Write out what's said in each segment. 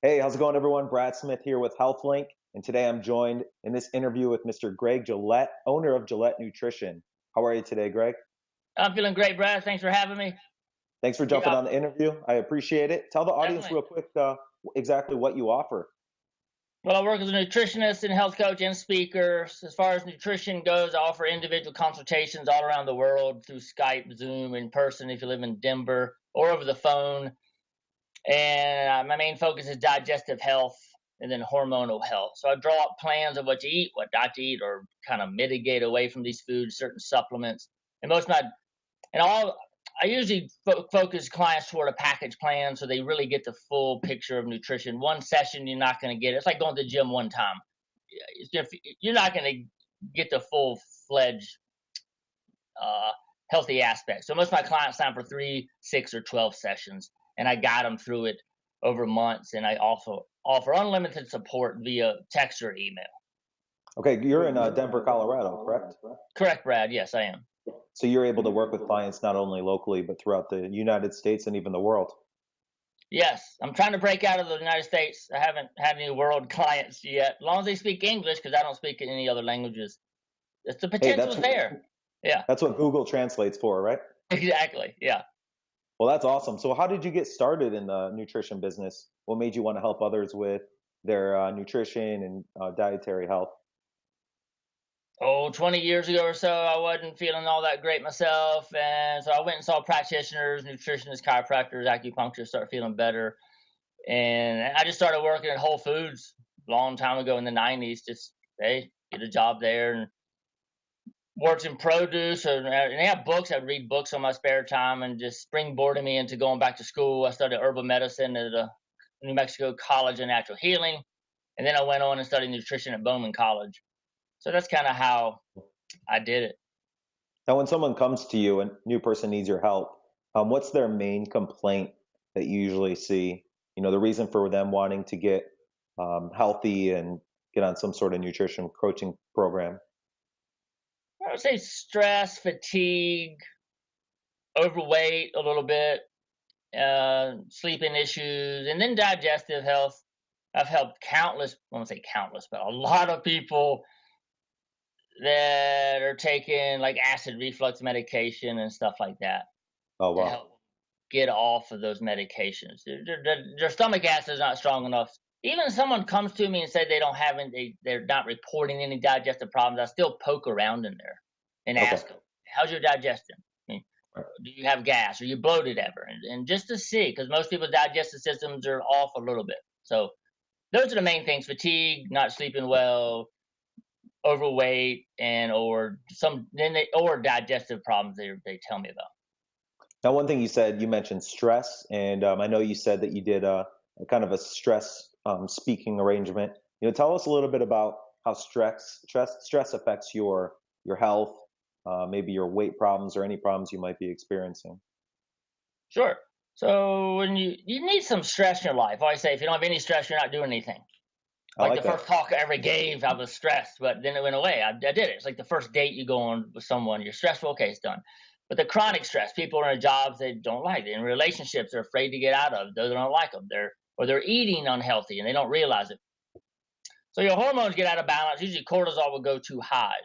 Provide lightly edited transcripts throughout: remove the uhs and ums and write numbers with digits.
Hey, how's it going, everyone? Brad Smith here with HylthLink, and today I'm joined in this interview with Mr. Greg Gillette, owner of Gillette Nutrition. How are you today, Greg? I'm feeling great, Brad. Thanks for having me. Thanks for jumping Yeah, on the interview. I appreciate it. Tell the audience definitely. real quick exactly what you offer. Well, I work as a nutritionist and health coach and speaker. As far as nutrition goes, I offer individual consultations all around the world through Skype, Zoom, in person if you live in Denver, or over the phone. And my main focus is digestive health and then hormonal health. So I draw up plans of what to eat, what not to eat, or kind of mitigate away from these foods, certain supplements. And most of my and all I usually focus clients toward a package plan so they really get the full picture of nutrition. One session you're not going to get. It's like going to the gym one time. You're not going to get the full fledged uh, healthy aspect. So most of my clients sign for 3, 6, or 12 sessions, and I guide them through it over months. And I also offer unlimited support via text or email. Okay, you're in Denver, Colorado, correct? Correct, Brad. Yes, I am. So you're able to work with clients not only locally, but throughout the United States and even the world. Yes, I'm trying to break out of the United States. I haven't had any world clients yet. As long as they speak English, because I don't speak any other languages. The Hey, potential is there. Yeah, that's what Google translates for, right? exactly. Yeah. Well, that's awesome. So how did you get started in the nutrition business? What made you want to help others with their nutrition and dietary health? Oh, 20 years ago or so, I wasn't feeling all that great myself. And so I went and saw practitioners, nutritionists, chiropractors, acupuncturists, start feeling better. And I just started working at Whole Foods a long time ago in the 90s. Just, hey, get a job there and worked in produce, and they have books. I'd read books on my spare time and just springboarded me into going back to school. I studied herbal medicine at a New Mexico College of Natural Healing, and then I went on and studied nutrition at Bowman College. So that's kind of how I did it. Now, when someone comes to you and new person needs your help, what's their main complaint that you usually see? You know, the reason for them wanting to get healthy and get on some sort of nutrition coaching program. I would say stress, fatigue, overweight a little bit, sleeping issues, and then digestive health. I've helped countless, I won't say countless, but a lot of people that are taking like acid reflux medication and stuff like that Oh, to wow. help get off of those medications. Their stomach acid is not strong enough. Even if someone comes to me and say they don't have any, they're not reporting any digestive problems, I still poke around in there and Okay. ask them, "How's your digestion? I mean, Right. do you have gas? Are you bloated ever?" And just to see, because most people's digestive systems are off a little bit. So those are the main things: fatigue, not sleeping well, overweight, and or digestive problems they tell me about. Now, one thing you said, you mentioned stress, and I know you said that you did a kind of a stress speaking arrangement. You know, tell us a little bit about how stress affects your health, maybe your weight problems or any problems you might be experiencing. Sure. So when you need some stress in your life, I always say if you don't have any stress, you're not doing anything. I Like the like that. first talk I ever gave, I was stressed, but then it went away. I did it. It's like the first date you go on with someone, you're stressful, okay, it's done. But the chronic stress, people are in jobs they don't like, they're in relationships they're afraid to get out of, they don't like them, they're eating unhealthy and they don't realize it. So your hormones get out of balance. Usually cortisol will go too high,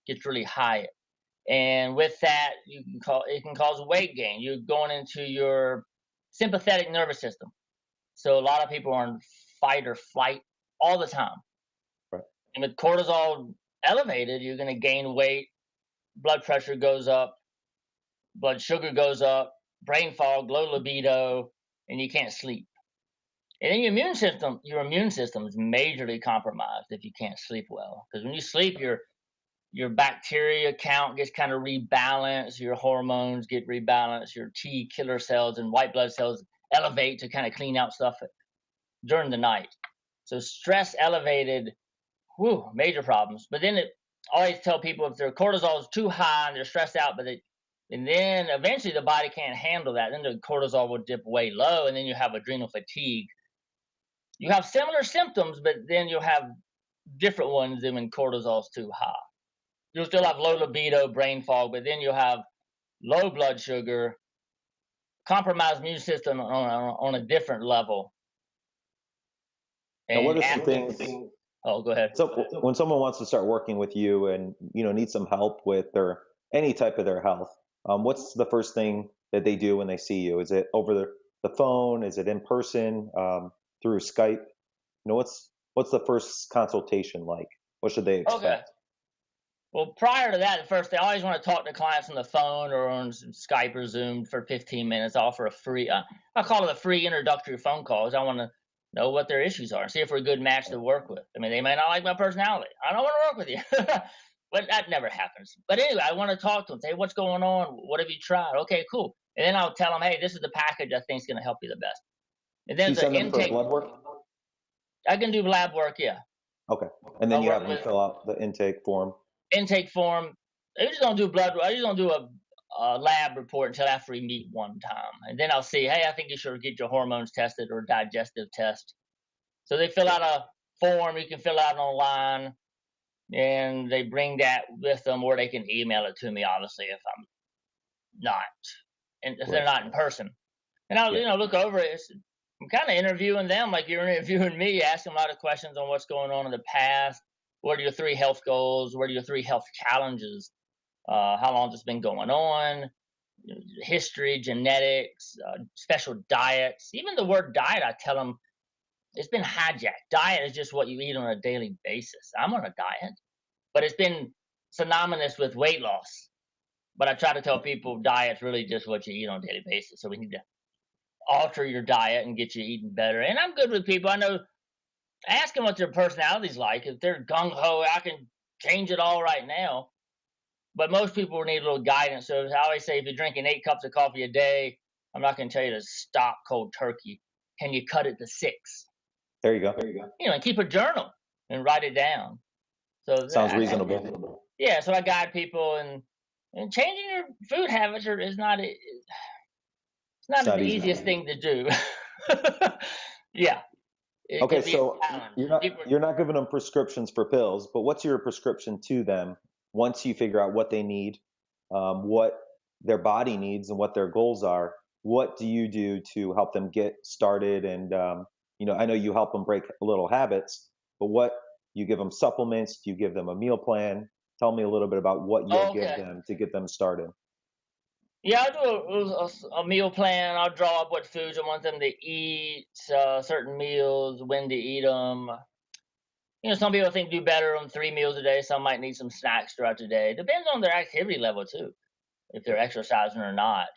gets really high, and with that, it can cause weight gain. You're going into your sympathetic nervous system. So a lot of people are in fight or flight all the time. Right. And with cortisol elevated, you're going to gain weight, blood pressure goes up, blood sugar goes up, brain fog, low libido, and you can't sleep. And then your immune system is majorly compromised if you can't sleep well. Because when you sleep, your bacteria count gets kind of rebalanced, your hormones get rebalanced, your T killer cells and white blood cells elevate to kind of clean out stuff during the night. So stress elevated, whew, major problems. But then I always tell people if their cortisol is too high and they're stressed out, and then eventually the body can't handle that. Then the cortisol will dip way low, and then you have adrenal fatigue. You have similar symptoms, but then you'll have different ones than when cortisol's too high. You'll still have low libido, brain fog, but then you'll have low blood sugar, compromised immune system on a different level. And what And are some things? oh, go ahead. So when someone wants to start working with you and need some help with their any type of their health, what's the first thing that they do when they see you? Is it over the phone? Is it in person, through Skype? What's the first consultation like? What should they expect? Okay. Well, prior to that, at first, they always want to talk to clients on the phone or on Skype or Zoom for 15 minutes. I offer a free, I call it a free introductory phone calls. I want to know what their issues are and see if we're a good match to work with. I mean, they may not like my personality. I don't want to work with you. But that never happens. But anyway, I want to talk to them. Say, what's going on? What have you tried? Okay, cool. And then I'll tell them, hey, this is the package I think is going to help you the best. And then You send them for blood work? I can do lab work, yeah. Okay. And then you have them fill out the intake form. Intake form. I just don't do blood. I just don't do a lab report until after we meet one time, and then I'll see. Hey, I think you should get your hormones tested or a digestive test. So they fill out a form. You can fill out online, and they bring that with them, or they can email it to me. Obviously, if I'm not, and if they're not in person, and I'll look over it. I'm kind of interviewing them like you're interviewing me, asking a lot of questions on what's going on in the past. What are your 3 health goals? What are your 3 health challenges? How long has this been going on? History, genetics, special diets. Even the word diet, I tell them, it's been hijacked. Diet is just what you eat on a daily basis. I'm on a diet, but it's been synonymous with weight loss. But I try to tell people diet's really just what you eat on a daily basis. So we need to alter your diet and get you eating better. And I'm good with people. I know. Ask them what their personality's like. If they're gung-ho, I can change it all right now. But most people need a little guidance. So I always say, if you're drinking 8 cups of coffee a day, I'm not going to tell you to stop cold turkey. Can you cut it to 6? There you go. And keep a journal and write it down. So sounds reasonable. Yeah, so I guide people, and changing your food habits is not the easiest thing to do. Yeah. Okay, so you're not giving them prescriptions for pills, but what's your prescription to them once you figure out what they need, what their body needs, and what their goals are? What do you do to help them get started? And I know you help them break little habits, but what you give them supplements? Do you give them a meal plan? Tell me a little bit about what you'll give them to get them started. Yeah, I'll do a meal plan. I'll draw up what foods I want them to eat, certain meals, when to eat them. Some people think do better on 3 meals a day. Some might need some snacks throughout the day. Depends on their activity level too, if they're exercising or not.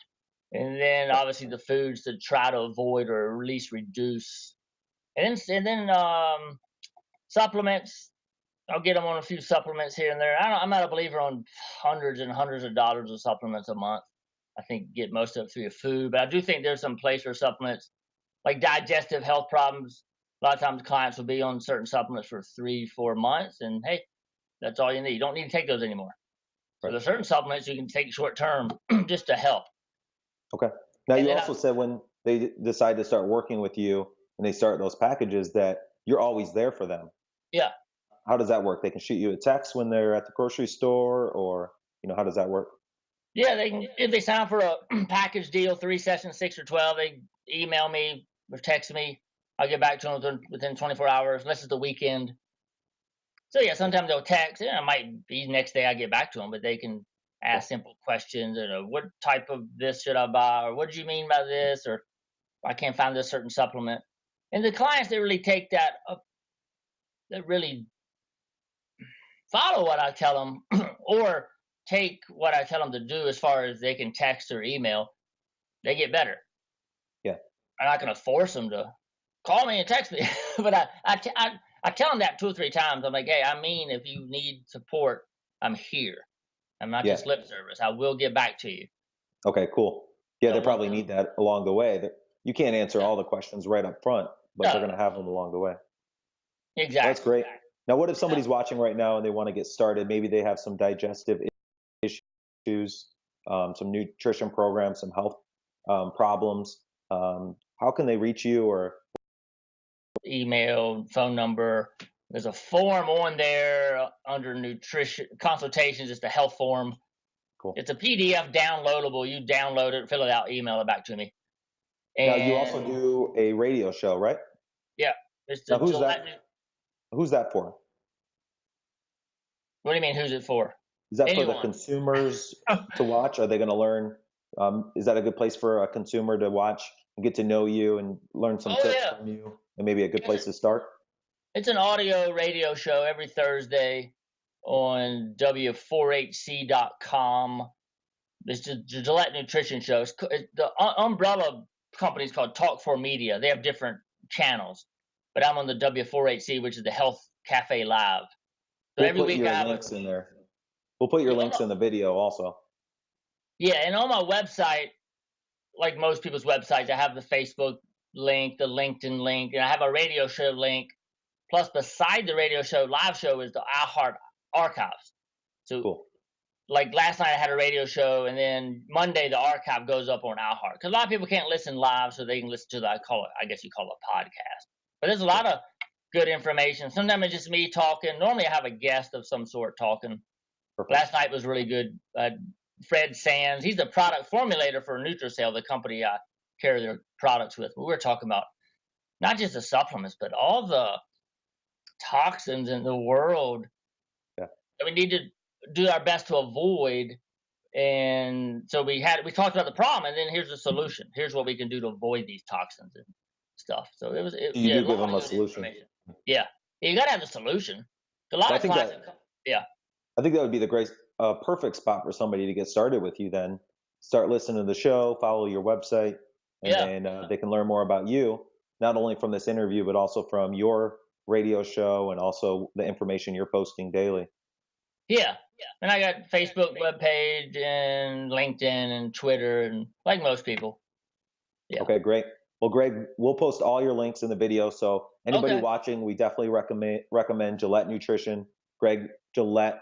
And then obviously the foods to try to avoid or at least reduce. And then supplements. I'll get them on a few supplements here and there. I'm not a believer on hundreds and hundreds of dollars of supplements a month. I think get most of it through your food, but I do think there's some place for supplements like digestive health problems. A lot of times clients will be on certain supplements for 3-4 months, and hey, that's all you need. You don't need to take those anymore. Right. So there's certain supplements you can take short term just to help. Okay. Now you also said when they decide to start working with you and they start those packages that you're always there for them. Yeah. How does that work? They can shoot you a text when they're at the grocery store, or how does that work? Yeah, they can. If they sign up for a package deal, 3 sessions, 6 or 12, they email me or text me. I'll get back to them within 24 hours, unless it's the weekend. So yeah, sometimes they'll text. It might be next day I get back to them, but they can ask simple questions. What type of this should I buy, or what do you mean by this, or I can't find this certain supplement. And the clients that really take that up, that really follow what I tell them, or take what I tell them to do as far as they can text or email, they get better. Yeah. I'm not going to force them to call me and text me, but I tell them that 2 or 3 times. I'm like, hey, if you need support, I'm here. I'm not just lip service. I will get back to you. Okay, cool. Yeah, they probably need that along the way. You can't answer all the questions right up front, but they're going to have them along the way. Exactly. Well, that's great. Now, what if somebody's watching right now and they want to get started? Maybe they have some digestive issues, some nutrition programs, some health problems. How can they reach you? Or email, phone number. There's a form on there under nutrition consultations. It's the health form. Cool. It's a PDF downloadable. You download it, fill it out, email it back to me. And now you also do a radio show, right? Yeah. It's the Now, Gillette. who's that for? What do you mean? Who's it for? Is that for the Anyone. consumers to watch? Are they going to learn? Is that a good place for a consumer to watch and get to know you and learn some tips from you? And maybe a good place to start? It's an audio radio show every Thursday on W4HC.com. It's the Gillette Nutrition show. The umbrella company is called Talk4 Media. They have different channels, but I'm on the W4HC, which is the Health Cafe Live. So We'll put your links in there. We'll put your links in the video also. Yeah, and on my website, like most people's websites, I have the Facebook link, the LinkedIn link, and I have a radio show link. Plus, beside the radio show, live show is the iHeart archives. So, cool. Like last night, I had a radio show, and then Monday the archive goes up on iHeart because a lot of people can't listen live, so they can listen to I guess you call it a podcast. But there's a lot of good information. Sometimes it's just me talking. Normally, I have a guest of some sort talking. Perfect. Last night was really good. Fred Sands, he's the product formulator for Nutricell, the company I carry their products with. We were talking about not just the supplements, but all the toxins in the world that we need to do our best to avoid. And so we talked about the problem, and then here's the solution. Here's what we can do to avoid these toxins and stuff. So you do give them a solution. Yeah, you got to have the solution. A lot of clients. I think that would be the perfect spot for somebody to get started with you. Then start listening to the show, follow your website, and then they can learn more about you, not only from this interview, but also from your radio show and also the information you're posting daily. Yeah. And I got Facebook webpage and LinkedIn and Twitter, and like most people. Yeah. Okay, great. Well, Greg, we'll post all your links in the video. So anybody watching, we definitely recommend Gillette Nutrition. Greg Gillette.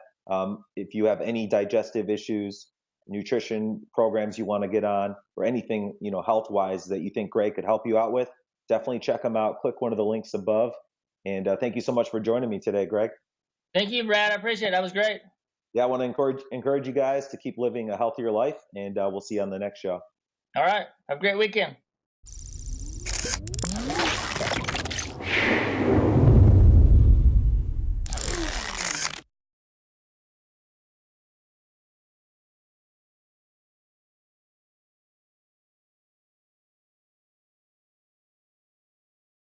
If you have any digestive issues, nutrition programs you want to get on, or anything, health-wise that you think Greg could help you out with, definitely check him out. Click one of the links above. And thank you so much for joining me today, Greg. Thank you, Brad. I appreciate it. That was great. Yeah, I want to encourage you guys to keep living a healthier life, and we'll see you on the next show. All right. Have a great weekend.